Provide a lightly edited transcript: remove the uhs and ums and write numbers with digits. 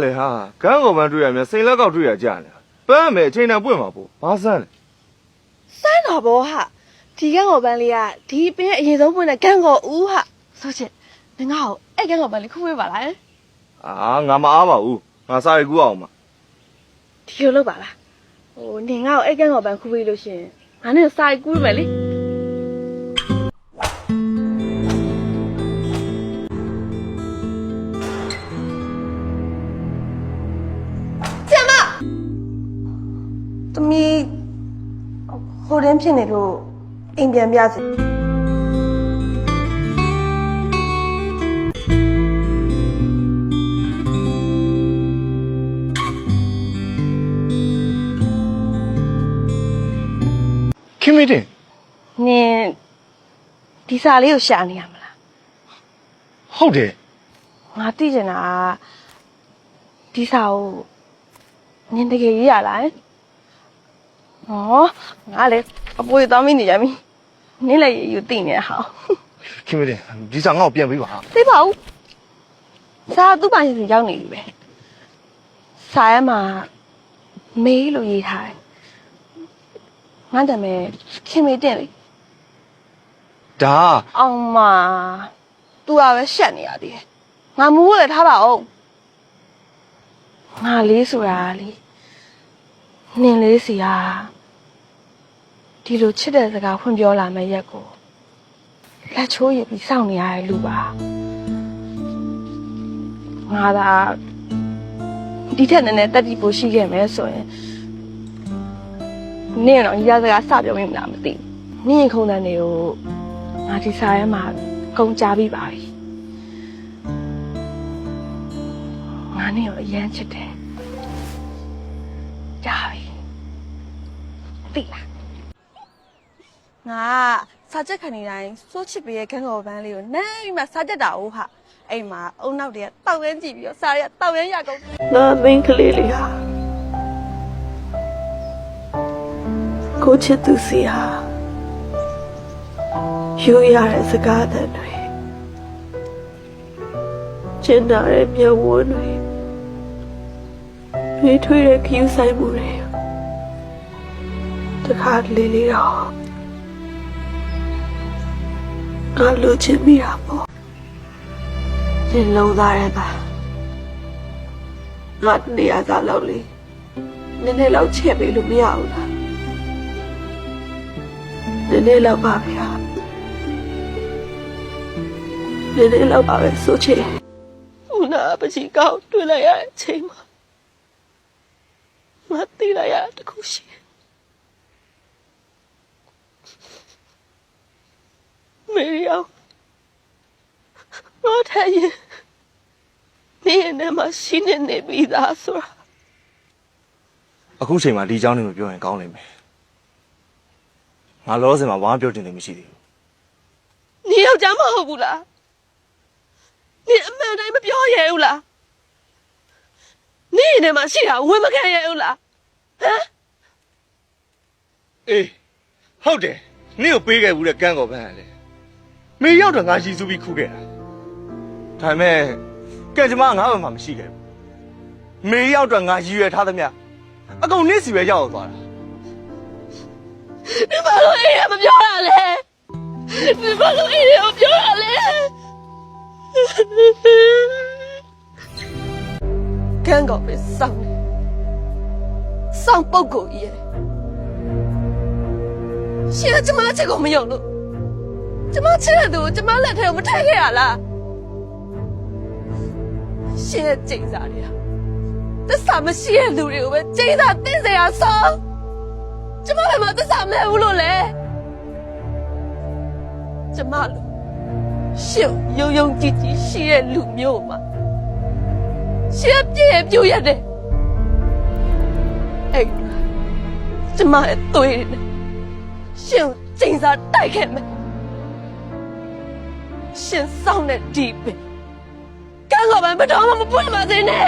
လေဟာကန်းကောင်ပန်းတွေ့ရမြန်စိန်လက်ကောက်တွေ့ရကြတယ်ပန်းမယ်အချိန်တန်ပွင့်မှာပေါ့ဘာစမ်းလဲ စမ်းတော့ဘောဟာဒီကန်းကောပန်းလေးကဒီပင်ရဲ့အရင်ဆုံးပွင့်တဲ့ကန်းကောဦးဟာဆိုချင်ငါ့ကိုအဲ့ကန်းကောပန်းလေးခုပေးပါလား ငါမအားပါဘူးငါစာရီကူအောင်မှာ ဒီလိုလုပ်ပါလားဟိုနင်ငါ့ကိုအဲ့ကန်းကောပန်းခုပေးလို့ရှိရင်ငါနဲ့စာရီကူးမယ်လေသမီးဟိုတင်းဖြစ်နေလို့အိမ်ပြန်ပြစီခင်မတင် နင်ဒီစာလေးကိုရှာနေရမလား ဟုတ်တယ် ငါသိချင်တာဒီစာကိုနင်တကယ်ရေးရလားဟောငါလေအပွေသွားမိနေကြပြီနင်းလည်းယူသိနေဟော ခင်မတင်ဒီစာငါ့ကိုပြန်ပေးပါ သိပါဦးစာသူ့ပါရင်စီရောက်နေပြီပဲစာထဲမှာမေးလို့ရေးထားတယ်ငါတမယ်ခင်မေတင်လေ ဒါ အောင်မသူကပဲရှက်နေရသေးတယ်ငါမူးလည်းထားပါအောင်ငါလေးဆိုတာလေနင်လေးစီဟာဒီလိုချစ်တဲ့စကားဖွင့်ပြောလာမယ့်ရက်ကိုလက်ချိုးရပြီးစောင့်နေရတဲ့လူပါငါသာဒီထက်နည်းနည်းတက်တီပိုရှိခဲ့မယ်ဆိုရင်နင်တော့ရစကားစပြောမိမလားမသိဘူးနင်ခုံတန်းတွေကိုငါဒီစားရဲမှာကုန်ကြပြီးပါပြီငါနင်ကိုအရန်ချစ်တယ်ကြာပြီသိလားငါစားချက်ခံနေတိုင်းစိုးချစ်ပေးရဲ့ခန်းကောပန်းလေးကိုနမ်းပြီးမှစားချက်တာဟုတ်ဟာအိမ်မှာအုံနောက်တည်းတောက်ရမ်းကြည့်ပြီးတော့စားရတောက်ရမ်းရကုန်ငါမင်းကလေးလေးဟာကိုချစ်သူစီဟာယူရတဲ့စကားတွေကျင်နာတဲ့မျက်ဝန်းတွေတွေးထွေးတဲ့ခယူးဆိုင်မှုတွေတခါလေးလေးတော့ငါလူချင်မိတာပေါ့ဒီလုံးသားရဲပါငါနေရာသားလောက်လေးနည်းနည်းလောက်ချက်ပေးလို့မရဘူးလားနည်းနည်းလောက်ပါဗျာနည်းနည်းလောက်ပါပဲဆိုချင်ဦးနာပချီကောက်တွေ့လိုက်ရတဲ့အချိန်မှာငါသိလိုက်ရတခုရှိမေရီယောငါထိုင်ရင်နေနဲ့မရှိနေပြီးသားဆိုတာ အခုချိန်မှာဒီเจ้าနေမပြောရင်ကောင်းလိမ့်မယ်ငါလောစင်မှာဘာမှပြောတင်တယ်မရှိသေးဘူး နေယောက်ျားမဟုတ်ဘူးလားနေအမှန်တိုင်းမပြောရဘူးလားနေနဲ့မရှိတာဝင်မခံရဘူးလားဟမ် အေးဟုတ်တယ်နင့်ကိုပေးခဲ့ဘူးတဲ့ကန်းကောပန်းကလေမေရောက်တော့ငါရည်စူးပြီးခုခဲ့တာဒါပေမဲ့ကဲကျမငါ့ဘက်မှာမရှိခဲ့ဘူးမေရောက်တော့ငါရည်ရွယ်ထားသမျှအကုန်နင့်စီပဲရောက်သွားတာ ဒီဘာလို့အေးမပြောရလဲဒီဘာလို့အေးမပြောရလဲကန်းကောပဲစောင်းပုတ်ကိုကြီးရဲ့ရှင်ကကျမချက်ကိုမယုံလို့ကျမချစ်တဲ့သူကိုကျမလက်ထဲကိုမထည့်ခဲ့ရလားရှင်ရဲ့ကျိန်စာတွေကသစ္စာမရှိတဲ့လူတွေကိုပဲကျိန်စာသိစေရဆုံးကျမလည်းမသစ္စာမဲ့ဘူးလို့လေကျမလို့ရှင်ယုံယုံကြည်ကြည်ရှိတဲ့လူမျိုးမှာရှင်ပြည့်ပြူရတယ်အဲ့ကျမရဲ့သွေးနဲ့ရှင်ကျိန်စာတိုက်ခဲ့မယ်ရှင်စောင်းတဲ့ဒီပင်ကန်းကောပန်းဘယ်တော့မှမပွင့်ပါစေနဲ့